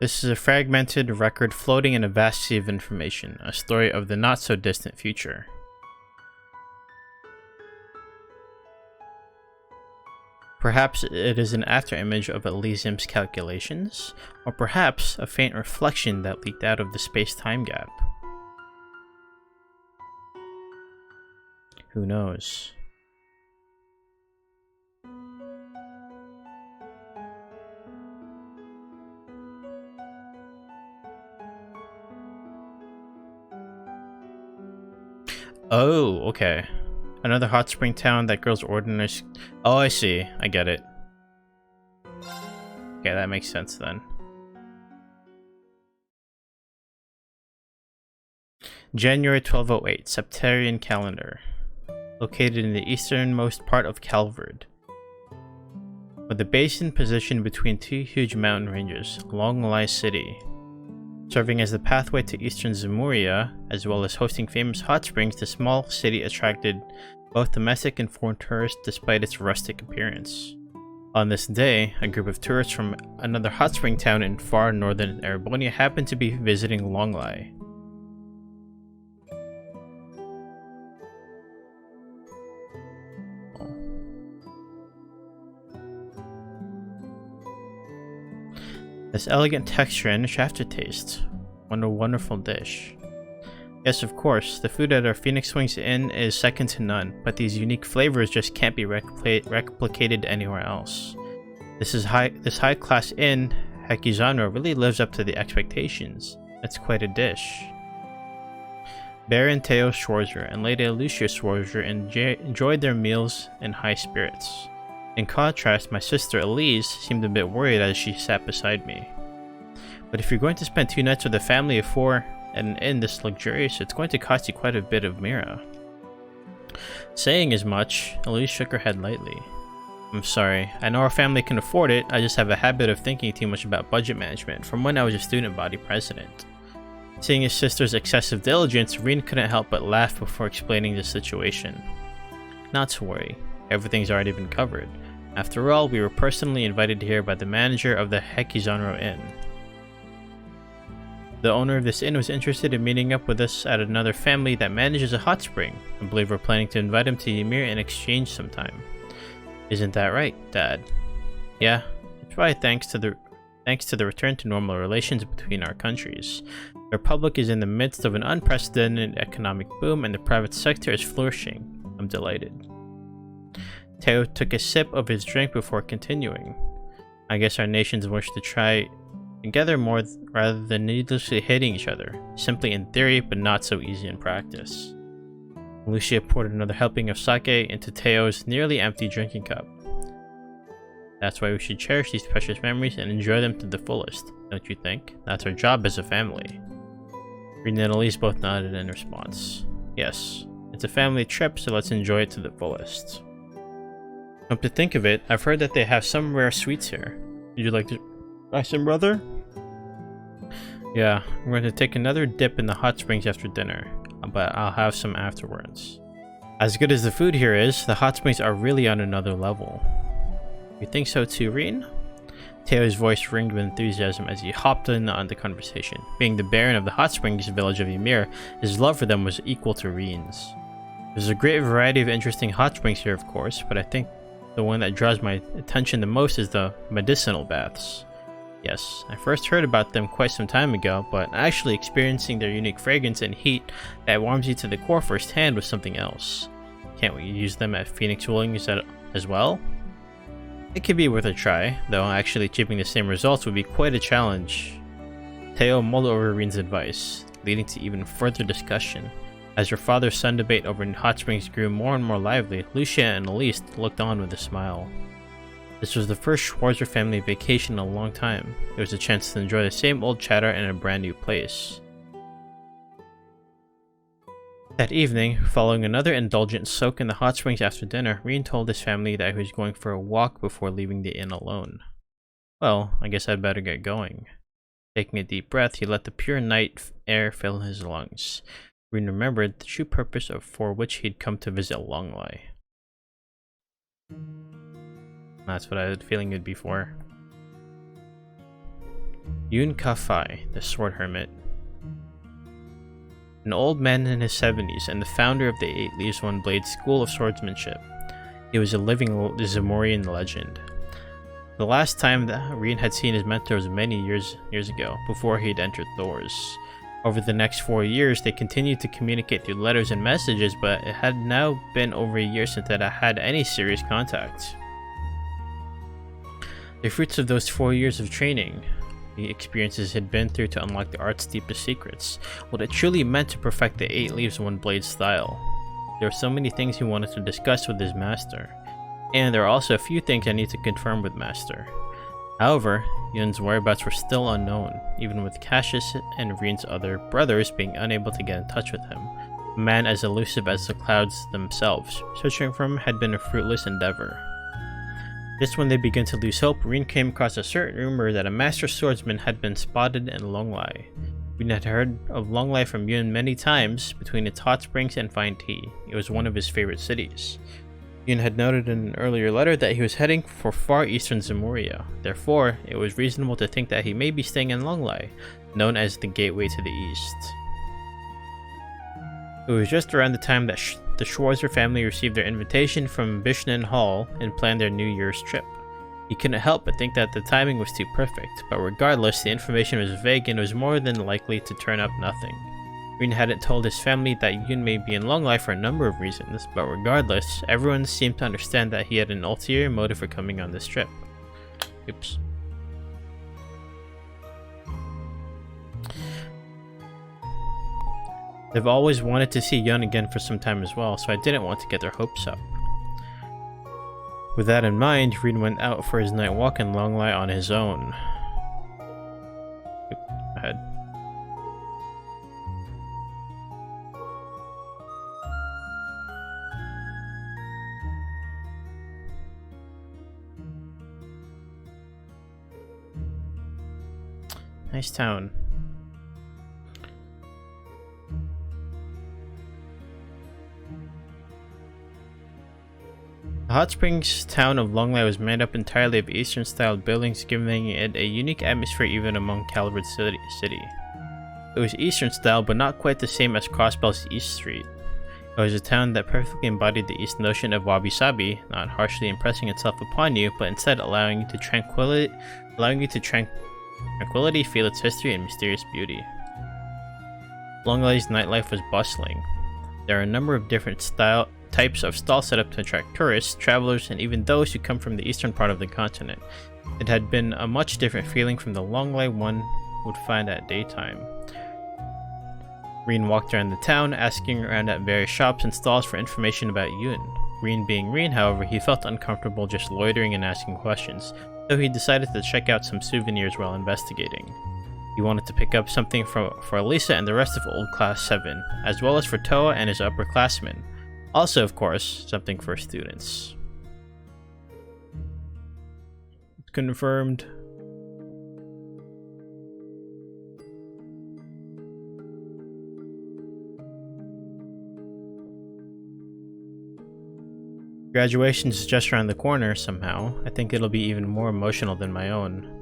This is a fragmented record floating in a vast sea of information, a story of the not-so-distant future. Perhaps it is an afterimage of Elysium's calculations, or perhaps a faint reflection that leaked out of the space-time gap. Who knows? Oh, okay. Another hot spring town that girls ordinary. Oh, I see. I get it. Okay, that makes sense then. January 1208, Septarian calendar. Located in the easternmost part of Calvard. With a basin positioned between two huge mountain ranges, Longlai City. Serving as the pathway to eastern Zemuria, as well as hosting famous hot springs, the small city attracted both domestic and foreign tourists despite its rustic appearance. On this day, a group of tourists from another hot spring town in far northern Erebonia happened to be visiting Longlai. This elegant texture and rich aftertaste. What a wonderful dish. Yes, of course, the food at our Phoenix Wings Inn is second to none, but these unique flavors just can't be replicated anywhere else. This high-class inn, Hekiziro, really lives up to the expectations. It's quite a dish. Baron Theo Schwarzer and Lady Lucia Schwarzer enjoyed their meals in high spirits. In contrast, my sister Elise seemed a bit worried as she sat beside me. But if you're going to spend 2 nights with a family of 4 at an inn this luxurious, it's going to cost you quite a bit of mira. Saying as much, Elise shook her head lightly. I'm sorry, I know our family can afford it, I just have a habit of thinking too much about budget management from when I was a student body president. Seeing his sister's excessive diligence, Rean couldn't help but laugh before explaining the situation. Not to worry, everything's already been covered. After all, we were personally invited here by the manager of the Hekiziro Inn. The owner of this inn was interested in meeting up with us at another family that manages a hot spring. I believe we're planning to invite him to Ymir in exchange sometime. Isn't that right, Dad? Yeah, it's probably thanks to the return to normal relations between our countries. The Republic is in the midst of an unprecedented economic boom and the private sector is flourishing. I'm delighted. Theo took a sip of his drink before continuing. I guess our nations wish to try together more rather than needlessly hating each other. Simply in theory, but not so easy in practice. Lucia poured another helping of sake into Theo's nearly empty drinking cup. That's why we should cherish these precious memories and enjoy them to the fullest, don't you think? That's our job as a family. Rean and Elise both nodded in response. Yes, it's a family trip, so let's enjoy it to the fullest. Come to think of it, I've heard that they have some rare sweets here. Would you like to try some, brother? Yeah, we're going to take another dip in the hot springs after dinner, but I'll have some afterwards. As good as the food here is, the hot springs are really on another level. You think so too, Rean? Theo's voice ringed with enthusiasm as he hopped in on the conversation. Being the Baron of the hot springs village of Ymir, his love for them was equal to Rean's. There's a great variety of interesting hot springs here, of course, but I think the one that draws my attention the most is the medicinal baths. Yes, I first heard about them quite some time ago, but actually experiencing their unique fragrance and heat that warms you to the core firsthand was something else. Can't we use them at Phoenix Wings as well? It could be worth a try, though actually achieving the same results would be quite a challenge. Theo mulled over Rean's advice, leading to even further discussion. As her father-son debate over hot springs grew more and more lively, Lucia and Elise looked on with a smile. This was the first Schwarzer family vacation in a long time. It was a chance to enjoy the same old chatter in a brand new place. That evening, following another indulgent soak in the hot springs after dinner, Rean told his family that he was going for a walk before leaving the inn alone. Well, I guess I'd better get going. Taking a deep breath, he let the pure night air fill his lungs. Rean remembered the true purpose for which he'd come to visit Longlai. That's what I had a feeling it'd be for. InKensify, the Sword Hermit. An old man in his 70s and the founder of the 8 Leaves One Blade School of Swordsmanship. He was a living Zamorian legend. The last time that Rean had seen his mentor was many years ago, before he had entered Thors. Over the next 4 years, they continued to communicate through letters and messages, but it had now been over a year since they had any serious contact. The fruits of those 4 years of training, the experiences he'd been through to unlock the art's deepest secrets, what it truly meant to perfect the 8 Leaves One Blade style. There were so many things he wanted to discuss with his master, and there are also a few things I need to confirm with Master. However, Yun's whereabouts were still unknown, even with Cassius and Rean's other brothers being unable to get in touch with him. A man as elusive as the clouds themselves, searching for him had been a fruitless endeavor. Just when they began to lose hope, Rean came across a certain rumor that a master swordsman had been spotted in Longlai. Rean had heard of Longlai from Yun many times between its hot springs and fine tea. It was one of his favorite cities. Yun had noted in an earlier letter that he was heading for far eastern Zamoria. Therefore, it was reasonable to think that he may be staying in Longlai, known as the Gateway to the East. It was just around the time that the Schwarzer family received their invitation from Bishnan Hall and planned their New Year's trip. He couldn't help but think that the timing was too perfect, but regardless, the information was vague and was more than likely to turn up nothing. Rean hadn't told his family that Yun may be in Longlai for a number of reasons, but regardless, everyone seemed to understand that he had an ulterior motive for coming on this trip. Oops. They've always wanted to see Yun again for some time as well, so I didn't want to get their hopes up. With that in mind, Rean went out for his night walk in Longlai on his own. Ahead. Nice town. The hot springs town of Longlai was made up entirely of Eastern-style buildings, giving it a unique atmosphere even among Calvard city. It was Eastern-style, but not quite the same as Crossbell's East Street. It was a town that perfectly embodied the East notion of wabi-sabi, not harshly impressing itself upon you, but instead allowing you to tranquility feel its history and mysterious beauty. Longlai's nightlife was bustling. There are a number of different types of stalls set up to attract tourists, travelers, and even those who come from the eastern part of the continent. It had been a much different feeling from the Longlai one would find at daytime. Rean walked around the town, asking around at various shops and stalls for information about Yun. Rean being Rean, however, he felt uncomfortable just loitering and asking questions, so he decided to check out some souvenirs while investigating. He wanted to pick up something for Elisa and the rest of Old Class 7, as well as for Toa and his upperclassmen. Also, of course, something for students. Confirmed. Graduation's just around the corner somehow. I think it'll be even more emotional than my own.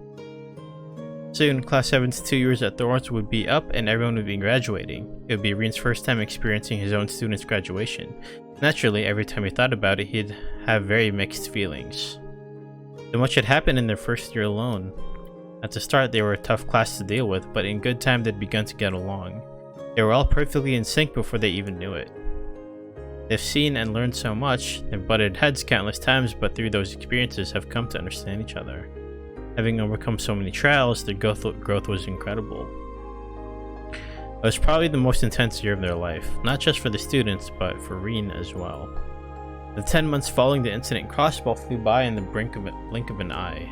Soon, Class 7's 2 years at Thorns would be up and everyone would be graduating. It would be Rean's first time experiencing his own student's graduation. Naturally, every time he thought about it, he'd have very mixed feelings. So much had happened in their first year alone. At the start, they were a tough class to deal with, but in good time they'd begun to get along. They were all perfectly in sync before they even knew it. They've seen and learned so much, they've butted heads countless times, but through those experiences have come to understand each other. Having overcome so many trials, their growth was incredible. It was probably the most intense year of their life, not just for the students, but for Rean as well. The 10 months following the incident, Crossbell flew by in the blink of an eye.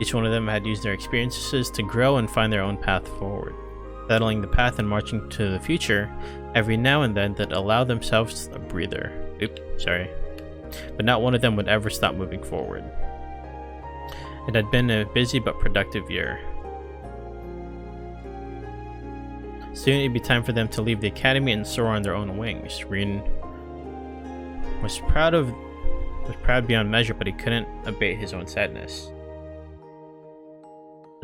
Each one of them had used their experiences to grow and find their own path forward, settling the path and marching to the future. Every now and then they'd allow themselves a breather. But not one of them would ever stop moving forward. It had been a busy but productive year. Soon it'd be time for them to leave the academy and soar on their own wings. Rean was proud beyond measure, but he couldn't abate his own sadness.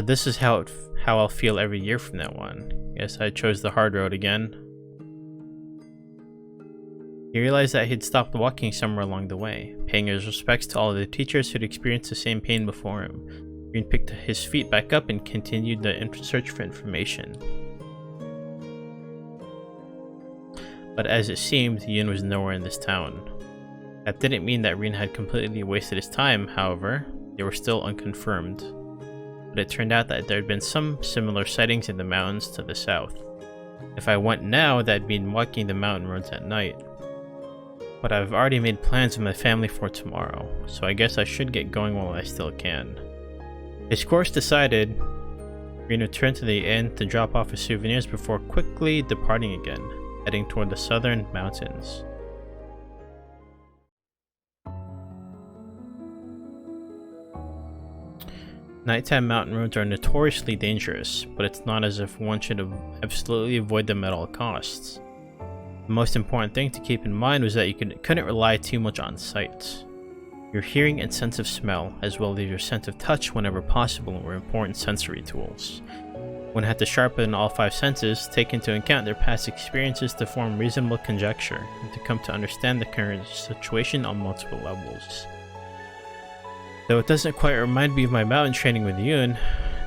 But this is how I'll feel every year from now on. Guess I chose the hard road again. He realized that he'd stopped walking somewhere along the way, paying his respects to all the teachers who'd experienced the same pain before him. Rean picked his feet back up and continued the search for information. But as it seemed, Yin was nowhere in this town. That didn't mean that Rean had completely wasted his time, however. They were still unconfirmed. But it turned out that there had been some similar sightings in the mountains to the south. If I went now, that'd mean walking the mountain roads at night. But I've already made plans with my family for tomorrow, so I guess I should get going while I still can. His course decided, Rean returned to the inn to drop off his souvenirs before quickly departing again, heading toward the southern mountains. Nighttime mountain roads are notoriously dangerous, but it's not as if one should absolutely avoid them at all costs. The most important thing to keep in mind was that you couldn't rely too much on sight. Your hearing and sense of smell, as well as your sense of touch whenever possible, were important sensory tools. One had to sharpen all 5 senses, take into account their past experiences to form reasonable conjecture, and to come to understand the current situation on multiple levels. Though it doesn't quite remind me of my mountain training with Yun,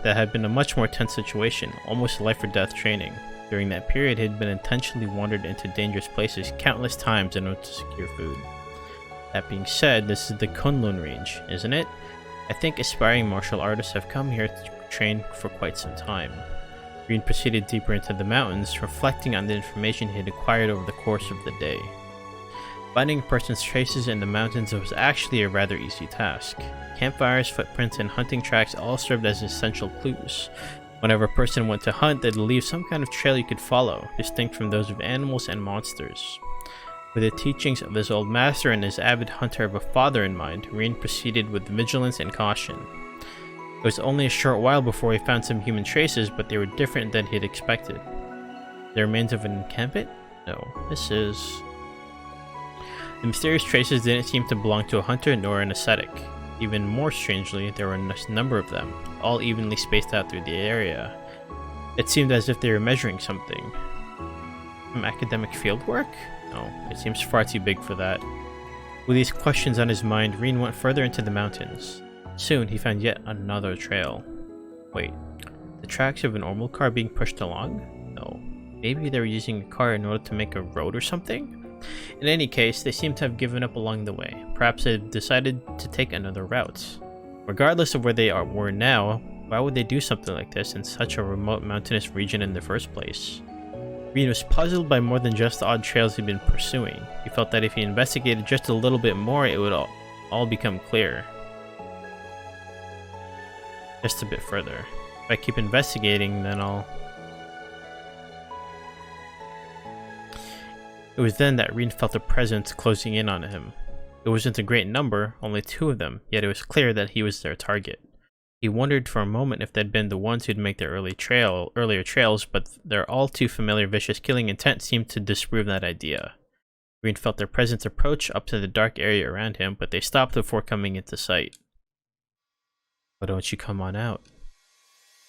that had been a much more tense situation, almost life or death training. During that period, he had been intentionally wandered into dangerous places countless times in order to secure food. That being said, this is the Kunlun range, isn't it? I think aspiring martial artists have come here to train for quite some time. Rean proceeded deeper into the mountains, reflecting on the information he had acquired over the course of the day. Finding a person's traces in the mountains was actually a rather easy task. Campfires, footprints, and hunting tracks all served as essential clues. Whenever a person went to hunt, they'd leave some kind of trail you could follow, distinct from those of animals and monsters. With the teachings of his old master and his avid hunter of a father in mind, Rean proceeded with vigilance and caution. It was only a short while before he found some human traces, but they were different than he had expected. The remains of an encampment? No, this is... The mysterious traces didn't seem to belong to a hunter nor an ascetic. Even more strangely, there were a number of them, all evenly spaced out through the area. It seemed as if they were measuring something. Some academic fieldwork? No, it seems far too big for that. With these questions on his mind, Rean went further into the mountains. Soon, he found yet another trail. Wait, the tracks of a normal car being pushed along? No, maybe they were using a car in order to make a road or something? In any case, they seem to have given up along the way. Perhaps they've decided to take another route. Regardless of where they were now, why would they do something like this in such a remote mountainous region in the first place? Rean was puzzled by more than just the odd trails he'd been pursuing. He felt that if he investigated just a little bit more, it would all become clear. Just a bit further. If I keep investigating, then I'll... It was then that Rean felt a presence closing in on him. It wasn't a great number, only 2 of them, yet it was clear that he was their target. He wondered for a moment if they'd been the ones who'd make their earlier trails, but their all too familiar vicious killing intent seemed to disprove that idea. Rean felt their presence approach up to the dark area around him, but they stopped before coming into sight. Why don't you come on out?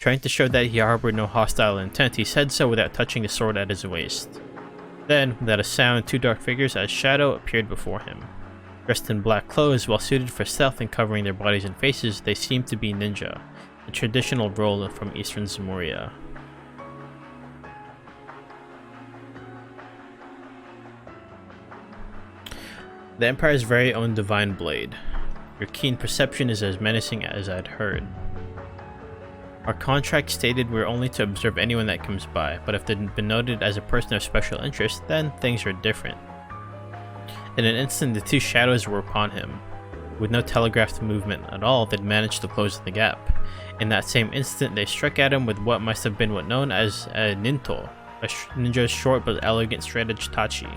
Trying to show that he harbored no hostile intent, he said so without touching the sword at his waist. Then, without a sound, 2 dark figures as shadow appeared before him. Dressed in black clothes, well suited for stealth and covering their bodies and faces, they seemed to be ninja, a traditional role from Eastern Zemuria. The Empire's very own Divine Blade. Your keen perception is as menacing as I'd heard. Our contract stated we're only to observe anyone that comes by, but if they'd been noted as a person of special interest, then things are different. In an instant, the 2 shadows were upon him. With no telegraphed movement at all, they'd managed to close the gap. In that same instant, they struck at him with what must have been what known as a ninto, a ninja's short but elegant strategy tachi.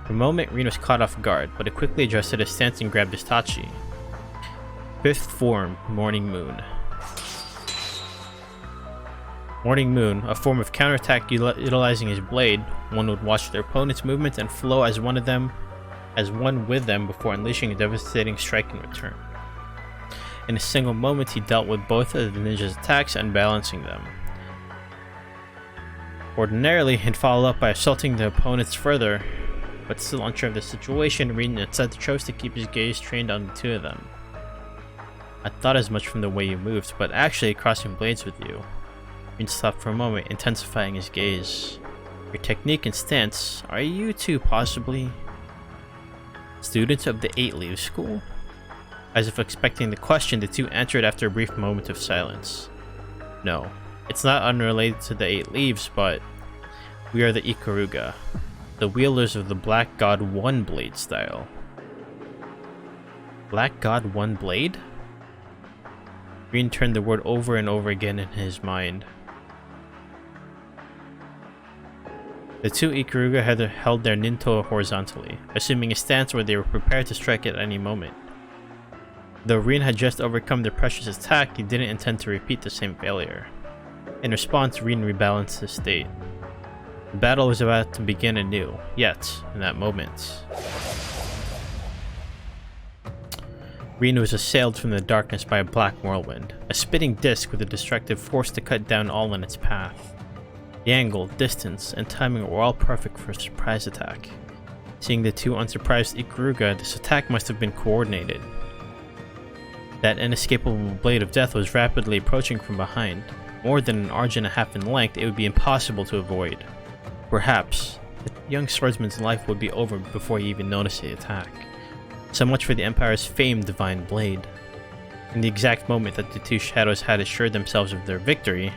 For a moment, Rean was caught off guard, but he quickly adjusted his stance and grabbed his tachi. 5th form, Morning Moon. Morning Moon, a form of counterattack utilizing his blade. One would watch their opponent's movements and flow as one with them before unleashing a devastating strike in return. In a single moment, he dealt with both of the ninja's attacks, unbalancing them. Ordinarily, he'd follow up by assaulting the opponents further, but still unsure of the situation, Rean instead chose to keep his gaze trained on the two of them. I thought as much from the way you moved, but actually crossing blades with you. Rean stopped for a moment, intensifying his gaze. Your technique and stance, are you two possibly students of the Eight Leaves School? As if expecting the question, the two answered after a brief moment of silence. No, it's not unrelated to the Eight Leaves, but we are the Ikuruga, the wielders of the Black God One Blade style. Black God One Blade? Rean turned the word over and over again in his mind. The two Ikuruga had held their ninto horizontally, assuming a stance where they were prepared to strike at any moment. Though Rean had just overcome their precious attack, he didn't intend to repeat the same failure. In response, Rean rebalanced his state. The battle was about to begin anew, yet, in that moment, Rean was assailed from the darkness by a black whirlwind, a spitting disc with a destructive force to cut down all in its path. The angle, distance, and timing were all perfect for a surprise attack. Seeing the two unsurprised Ikuruga, this attack must have been coordinated. That inescapable blade of death was rapidly approaching from behind. More than an arch and a half in length, it would be impossible to avoid. Perhaps, the young swordsman's life would be over before he even noticed the attack. So much for the Empire's famed divine blade. In the exact moment that the two shadows had assured themselves of their victory,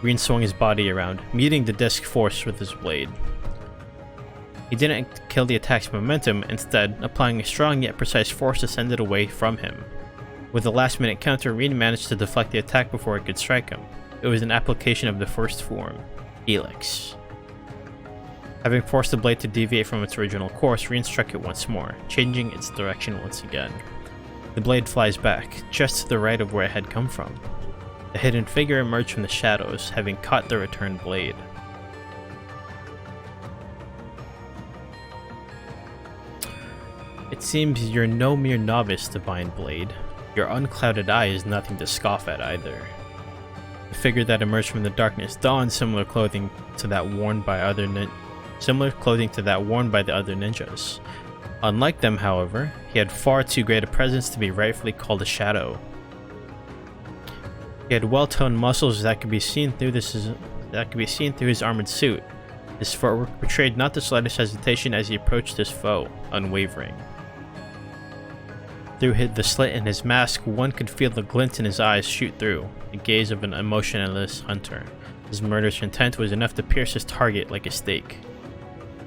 Rean swung his body around, meeting the disc force with his blade. He didn't kill the attack's momentum, instead, applying a strong yet precise force to send it away from him. With a last-minute counter, Rean managed to deflect the attack before it could strike him. It was an application of the first form, Helix. Having forced the blade to deviate from its original course, Rean struck it once more, changing its direction once again. The blade flies back, just to the right of where it had come from. The hidden figure emerged from the shadows, having caught the returned blade. It seems you're no mere novice, Divine Blade. Your unclouded eye is nothing to scoff at either. The figure that emerged from the darkness donned similar clothing to that worn by the other ninjas. Unlike them, however, he had far too great a presence to be rightfully called a shadow. He had well-toned muscles that could be seen through his armored suit. His footwork betrayed not the slightest hesitation as he approached his foe, unwavering. Through the slit in his mask, one could feel the glint in his eyes shoot through, the gaze of an emotionless hunter. His murderous intent was enough to pierce his target like a stake.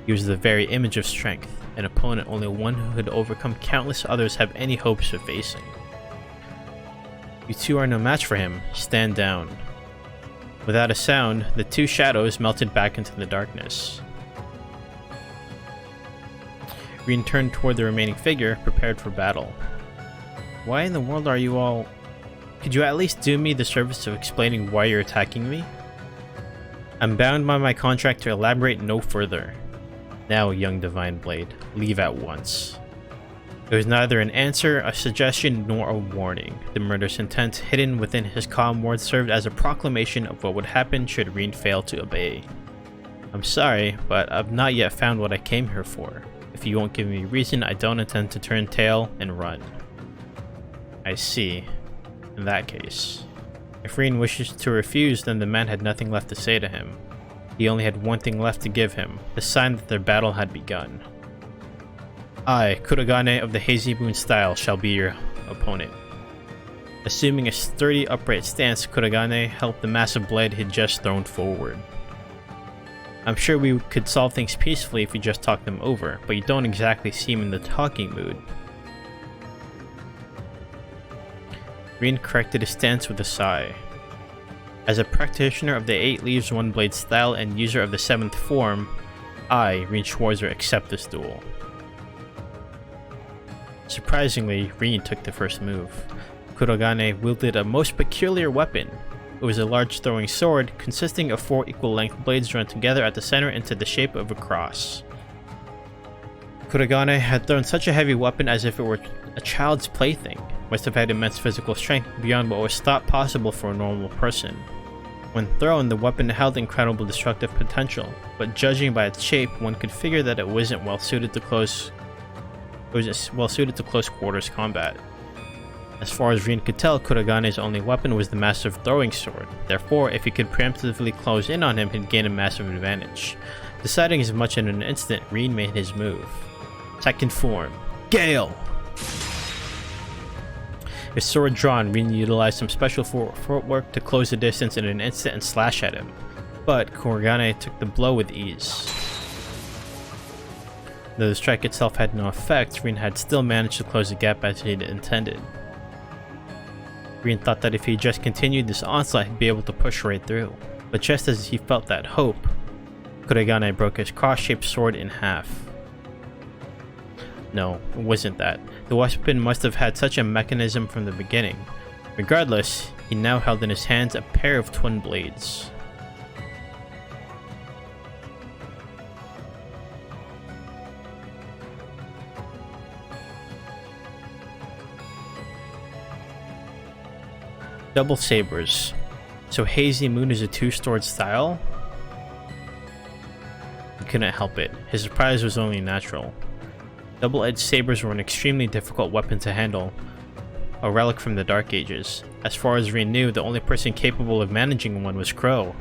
He was the very image of strength, an opponent only one who could overcome countless others have any hopes of facing. You two are no match for him. Stand down. Without a sound, the two shadows melted back into the darkness. Rean turned toward the remaining figure, prepared for battle. Why in the world are you all... Could you at least do me the service of explaining why you're attacking me? I'm bound by my contract to elaborate no further. Now, young Divine Blade, leave at once. It was neither an answer, a suggestion, nor a warning. The murderous intent hidden within his calm words served as a proclamation of what would happen should Rean fail to obey. I'm sorry, but I've not yet found what I came here for. If you won't give me reason, I don't intend to turn tail and run. I see. In that case. If Rean wishes to refuse, then the man had nothing left to say to him. He only had one thing left to give him, the sign that their battle had begun. I, Kurogane of the Hazy Moon style, shall be your opponent. Assuming a sturdy, upright stance, Kurogane helped the massive blade he'd just thrown forward. I'm sure we could solve things peacefully if we just talked them over, but you don't exactly seem in the talking mood. Rean corrected his stance with a sigh. As a practitioner of the Eight Leaves One Blade style and user of the 7th form, I, Rean Schwarzer, accept this duel. Surprisingly, Rean took the first move. Kurogane wielded a most peculiar weapon. It was a large throwing sword consisting of 4 equal-length blades joined together at the center into the shape of a cross. Kurogane had thrown such a heavy weapon as if it were a child's plaything. Must have had immense physical strength beyond what was thought possible for a normal person. When thrown, the weapon held incredible destructive potential, but judging by its shape, one could figure that it wasn't well suited to close quarters combat. As far as Rean could tell, Kuragane's only weapon was the massive throwing sword. Therefore, if he could preemptively close in on him, he'd gain a massive advantage. Deciding as much in an instant, Rean made his move. Second form, Gale! His sword drawn, Rean utilized some special footwork to close the distance in an instant and slash at him. But Kurogane took the blow with ease. Though the strike itself had no effect, Rean had still managed to close the gap as he had intended. Rean thought that if he just continued this onslaught, he'd be able to push right through. But just as he felt that hope, Kurogane broke his cross-shaped sword in half. No, it wasn't that. The weapon must have had such a mechanism from the beginning. Regardless, he now held in his hands a pair of twin blades. Double sabers. So Hazy Moon is a two-sword style? He couldn't help it. His surprise was only natural. Double-edged sabers were an extremely difficult weapon to handle, a relic from the Dark Ages. As far as Rean knew, the only person capable of managing one was Crow.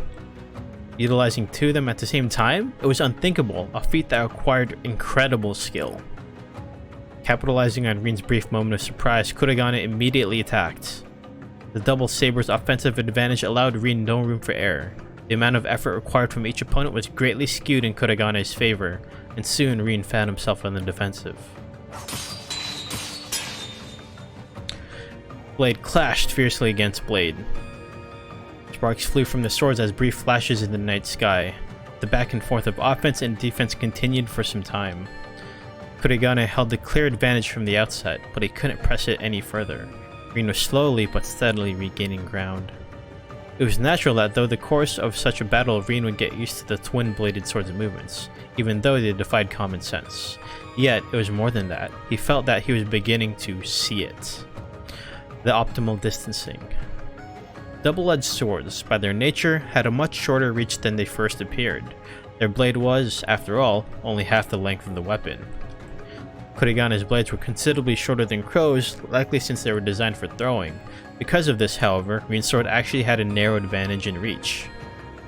Utilizing two of them at the same time? It was unthinkable, a feat that required incredible skill. Capitalizing on Rean's brief moment of surprise, Kurogane immediately attacked. The double saber's offensive advantage allowed Rean no room for error. The amount of effort required from each opponent was greatly skewed in Kurogane's favor, and soon Rean found himself on the defensive. Blade clashed fiercely against blade. Sparks flew from the swords as brief flashes in the night sky. The back and forth of offense and defense continued for some time. Kurogane held the clear advantage from the outset, but he couldn't press it any further. Rean was slowly but steadily regaining ground. It was natural that through the course of such a battle, Rean would get used to the twin-bladed sword's movements, even though they defied common sense. Yet, it was more than that. He felt that he was beginning to see it. The optimal distancing. Double-edged swords, by their nature, had a much shorter reach than they first appeared. Their blade was, after all, only half the length of the weapon. Kurogane's blades were considerably shorter than Crow's, likely since they were designed for throwing. Because of this, however, Rean's sword actually had a narrow advantage in reach.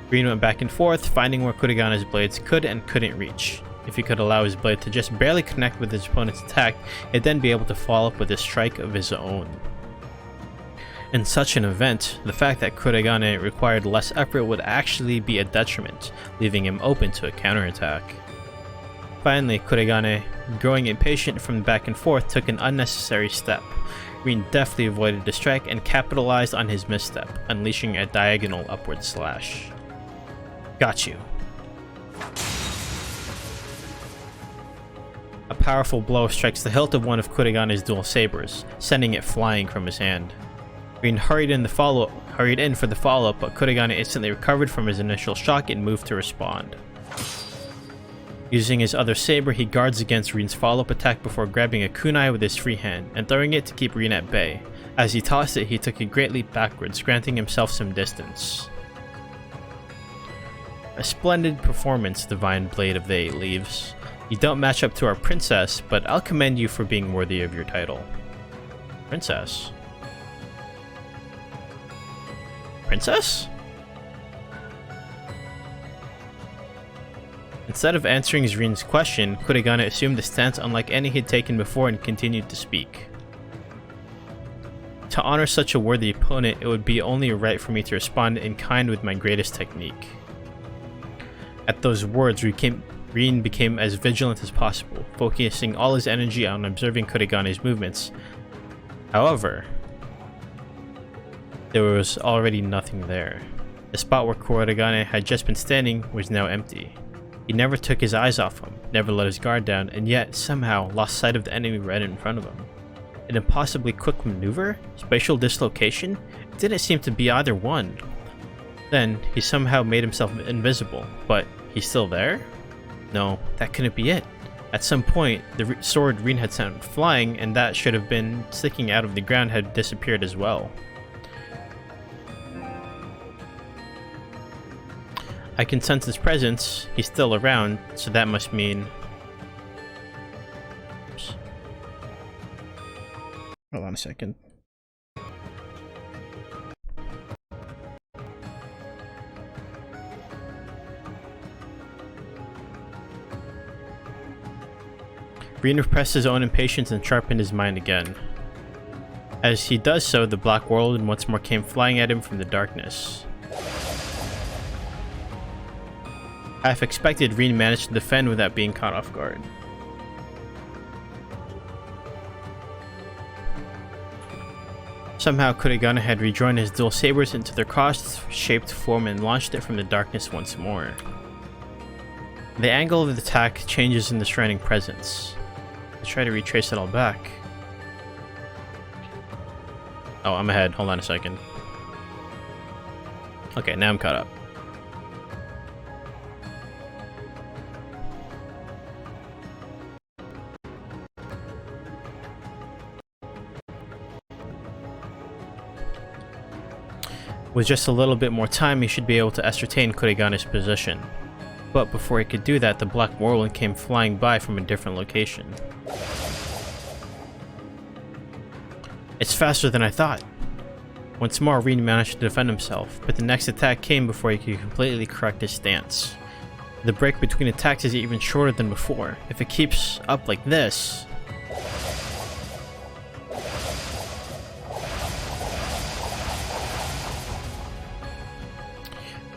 Rean went back and forth, finding where Kurogane's blades could and couldn't reach. If he could allow his blade to just barely connect with his opponent's attack, he'd then be able to follow up with a strike of his own. In such an event, the fact that Kurogane required less effort would actually be a detriment, leaving him open to a counterattack. Finally, Kurogane, growing impatient from the back and forth, took an unnecessary step. Rean deftly avoided the strike and capitalized on his misstep, unleashing a diagonal upward slash. Got you. A powerful blow strikes the hilt of one of Kurogane's dual sabers, sending it flying from his hand. Rean hurried in for the follow-up, but Kurogane instantly recovered from his initial shock and moved to respond. Using his other saber, he guards against Rean's follow-up attack before grabbing a kunai with his free hand and throwing it to keep Rean at bay. As he tossed it, he took a great leap backwards, granting himself some distance. A splendid performance, Divine Blade of the Eight Leaves. You don't match up to our princess, but I'll commend you for being worthy of your title. Princess? Princess? Instead of answering Rean's question, Kurogane assumed a stance unlike any he'd taken before and continued to speak. To honor such a worthy opponent, it would be only right for me to respond in kind with my greatest technique. At those words, Rean became as vigilant as possible, focusing all his energy on observing Kurogane's movements. However, there was already nothing there. The spot where Kurogane had just been standing was now empty. He never took his eyes off him, never let his guard down, and yet somehow lost sight of the enemy right in front of him. An impossibly quick maneuver? Spatial dislocation? It didn't seem to be either one. Then, he somehow made himself invisible, but he's still there? No, that couldn't be it. At some point, the sword Rean had sent flying, and that should have been sticking out of the ground, had disappeared as well. I can sense his presence. He's still around, so that must mean... Oops. Hold on a second. Rean repressed his own impatience and sharpened his mind again. As he does so, the black whirlwind once more came flying at him from the darkness. Half expected, Rean managed to defend without being caught off guard. Somehow Kurogane had rejoined his dual sabers into their cross-shaped form and launched it from the darkness once more. The angle of the attack changes in the Shrining Presence. Let's try to retrace it all back. Oh, I'm ahead. Hold on a second. Okay, now I'm caught up. With just a little bit more time, he should be able to ascertain Kurogane's position. But before he could do that, the black whirlwind came flying by from a different location. It's faster than I thought. Once more, Rean managed to defend himself, but the next attack came before he could completely correct his stance. The break between attacks is even shorter than before. If it keeps up like this...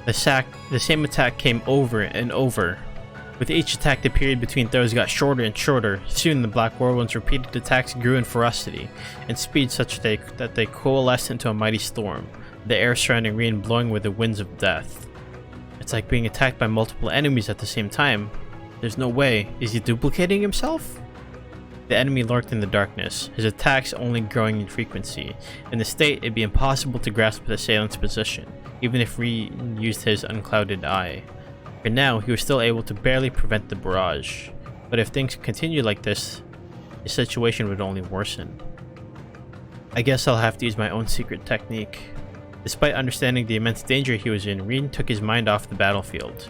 The same attack came over and over. With each attack, the period between throws got shorter and shorter. Soon, the black whirlwind's repeated attacks grew in ferocity and speed such that they coalesced into a mighty storm, the air surrounding Rean blowing with the winds of death. It's like being attacked by multiple enemies at the same time. There's no way. Is he duplicating himself? The enemy lurked in the darkness, his attacks only growing in frequency. In the state, it'd be impossible to grasp the assailant's position, even if Rean used his unclouded eye. For now, he was still able to barely prevent the barrage, but if things continue like this, the situation would only worsen. I guess I'll have to use my own secret technique. Despite understanding the immense danger he was in, Rean took his mind off the battlefield.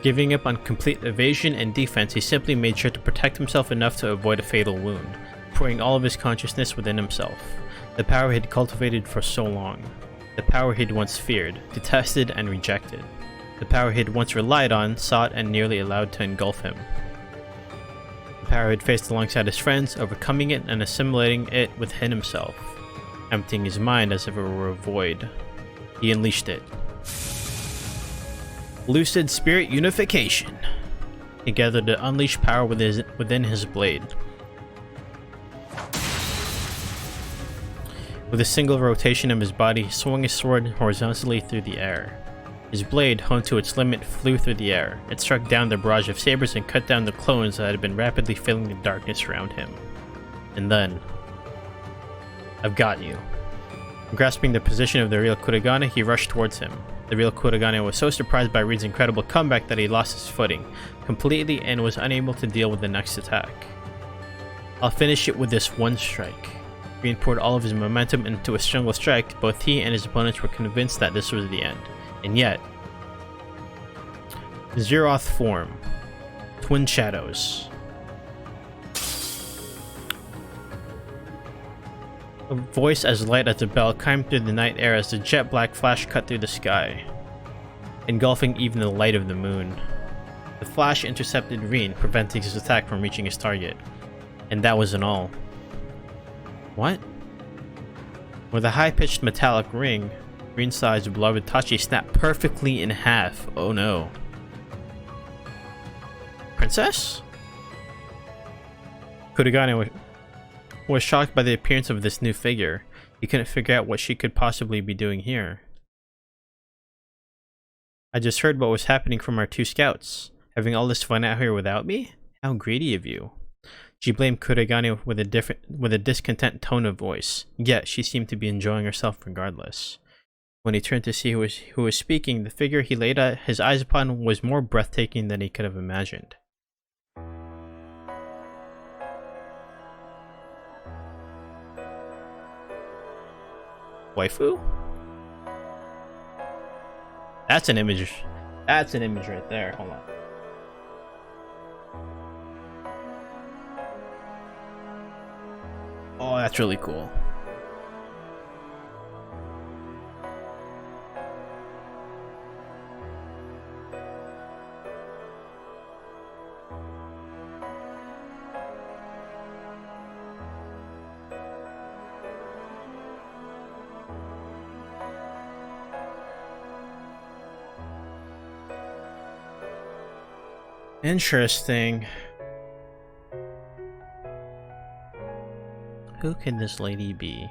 Giving up on complete evasion and defense, he simply made sure to protect himself enough to avoid a fatal wound, pouring all of his consciousness within himself, the power he'd cultivated for so long. The power he'd once feared, detested, and rejected. The power he'd once relied on, sought, and nearly allowed to engulf him. The power he'd faced alongside his friends, overcoming it and assimilating it within himself. Emptying his mind as if it were a void. He unleashed it. Lucid Spirit Unification. He gathered the unleashed power within his blade. With a single rotation of his body, he swung his sword horizontally through the air. His blade, honed to its limit, flew through the air. It struck down the barrage of sabers and cut down the clones that had been rapidly filling the darkness around him. And then... I've got you. Grasping the position of the real Kurogane, he rushed towards him. The real Kurogane was so surprised by Rean's incredible comeback that he lost his footing completely and was unable to deal with the next attack. I'll finish it with this one strike. Rean poured all of his momentum into a single strike. Both he and his opponents were convinced that this was the end. And yet... Zeroth form. Twin shadows. A voice as light as a bell climbed through the night air as the jet black flash cut through the sky, engulfing even the light of the moon. The flash intercepted Rean, preventing his attack from reaching his target. And that wasn't all. What? With a high-pitched metallic ring, Rean saw his beloved Tachi snap perfectly in half. Oh no. Princess? Kurogane was shocked by the appearance of this new figure. He couldn't figure out what she could possibly be doing here. I just heard what was happening from our two scouts. Having all this fun out here without me? How greedy of you. She blamed Kurogane with a discontent tone of voice, yet she seemed to be enjoying herself regardless. When he turned to see who was speaking, the figure he laid his eyes upon was more breathtaking than he could have imagined. Waifu? That's an image. That's an image right there. Hold on. Oh, that's really cool. Interesting. Who can this lady be?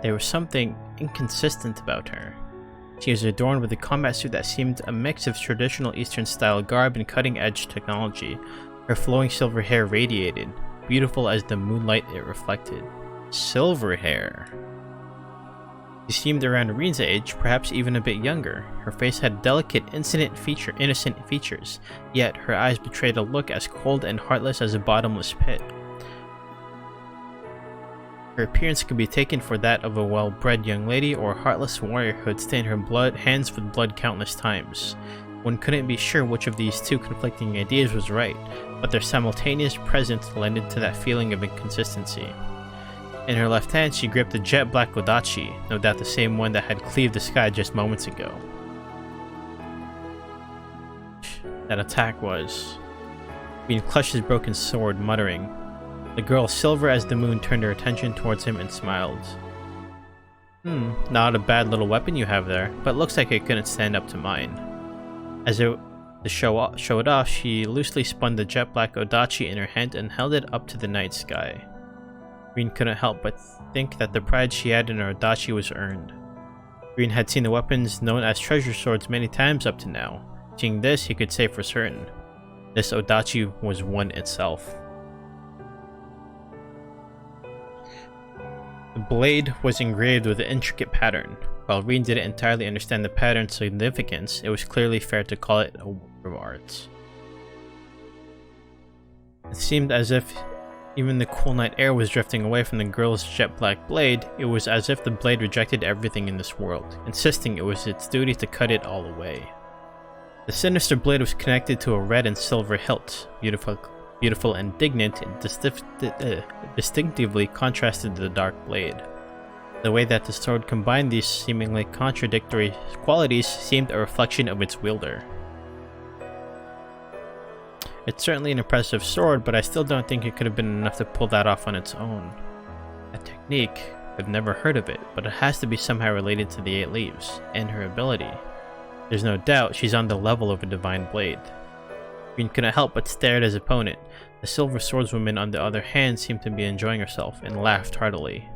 There was something inconsistent about her. She was adorned with a combat suit that seemed a mix of traditional Eastern-style garb and cutting-edge technology. Her flowing silver hair radiated, beautiful as the moonlight it reflected. Silver hair. She seemed around Rean's age, perhaps even a bit younger. Her face had delicate, innocent features, yet her eyes betrayed a look as cold and heartless as a bottomless pit. Her appearance could be taken for that of a well-bred young lady or a heartless warrior who had stained her hands with blood countless times. One couldn't be sure which of these two conflicting ideas was right, but their simultaneous presence lended to that feeling of inconsistency. In her left hand, she gripped a jet-black odachi, no doubt the same one that had cleaved the sky just moments ago. That attack was... Rean clutched his broken sword, muttering. The girl, silver as the moon, turned her attention towards him and smiled. Not a bad little weapon you have there, but looks like it couldn't stand up to mine. As to show it off, she loosely spun the jet-black odachi in her hand and held it up to the night sky. Rean couldn't help but think that the pride she had in her odachi was earned. Rean had seen the weapons known as treasure swords many times up to now. Seeing this, he could say for certain, this odachi was one itself. The blade was engraved with an intricate pattern. While Rean didn't entirely understand the pattern's significance, it was clearly fair to call it a work of art. It seemed as if even the cool night air was drifting away from the girl's jet-black blade. It was as if the blade rejected everything in this world, insisting it was its duty to cut it all away. The sinister blade was connected to a red and silver hilt, beautiful and indignant, distinctively contrasted to the dark blade. The way that the sword combined these seemingly contradictory qualities seemed a reflection of its wielder. It's certainly an impressive sword, but I still don't think it could have been enough to pull that off on its own. A technique, I've never heard of it, but it has to be somehow related to the 8 leaves, and her ability. There's no doubt she's on the level of a divine blade. Rean couldn't help but stare at his opponent. The silver swordswoman, on the other hand, seemed to be enjoying herself, and laughed heartily.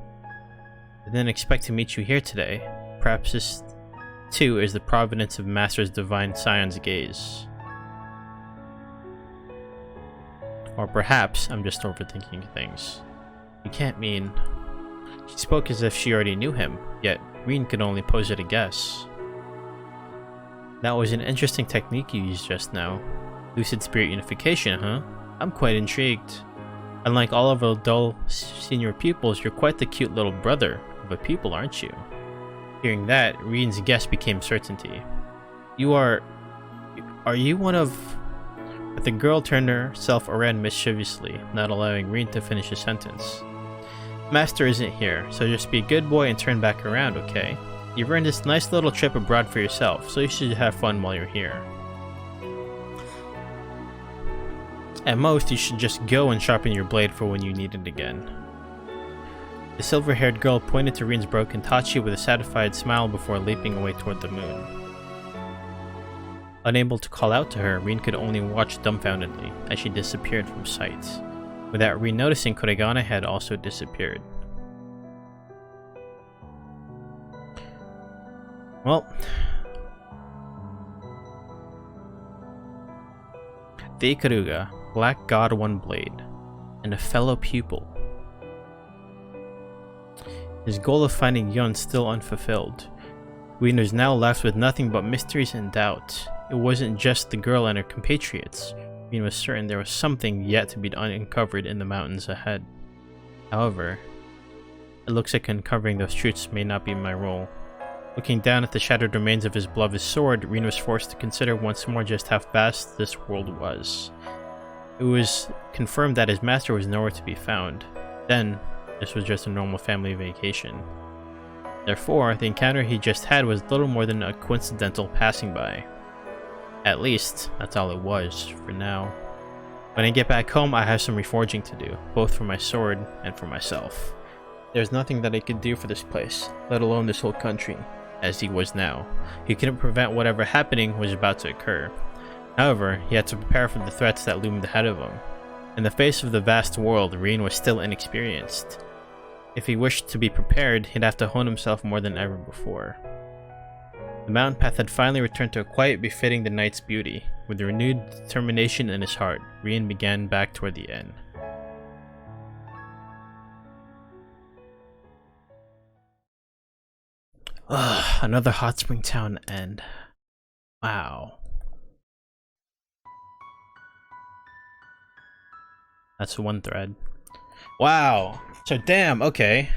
I didn't expect to meet you here today. Perhaps this, too, is the providence of Master's divine scion's gaze. Or perhaps I'm just overthinking things. You can't mean... She spoke as if she already knew him, yet Rean could only pose it a guess. That was an interesting technique you used just now. Lucid Spirit Unification, huh? I'm quite intrigued. Unlike all of our dull senior pupils, you're quite the cute little brother of a pupil, aren't you? Hearing that, Rean's guess became certainty. Are you one of... But the girl turned herself around mischievously, not allowing Rean to finish his sentence. Master isn't here, so just be a good boy and turn back around, okay? You've earned this nice little trip abroad for yourself, so you should have fun while you're here. At most, you should just go and sharpen your blade for when you need it again. The silver-haired girl pointed to Rean's broken tachi with a satisfied smile before leaping away toward the moon. Unable to call out to her, Rean could only watch dumbfoundedly as she disappeared from sight. Without Rean noticing, Kurogane had also disappeared. Well, the Ikaruga, Black God One Blade, and a fellow pupil. his goal of finding Yun still unfulfilled. Rean was now left with nothing but mysteries and doubt. It wasn't just the girl and her compatriots. Rean was certain there was something yet to be uncovered in the mountains ahead. However, it looks like uncovering those truths may not be my role. Looking down at the shattered remains of his beloved sword, Rean was forced to consider once more just how vast this world was. It was confirmed that his master was nowhere to be found. Then, this was just a normal family vacation. Therefore, the encounter he just had was little more than a coincidental passing by. At least, that's all it was, for now. When I get back home, I have some reforging to do, both for my sword and for myself. There's nothing that I could do for this place, let alone this whole country, as he was now. He couldn't prevent whatever happening was about to occur. However, he had to prepare for the threats that loomed ahead of him. In the face of the vast world, Rean was still inexperienced. If he wished to be prepared, he'd have to hone himself more than ever before. The mountain path had finally returned to a quiet befitting the night's beauty. With renewed determination in his heart, Rean began back toward the inn. Another hot spring town end. Wow. That's one thread. Wow. So damn, okay.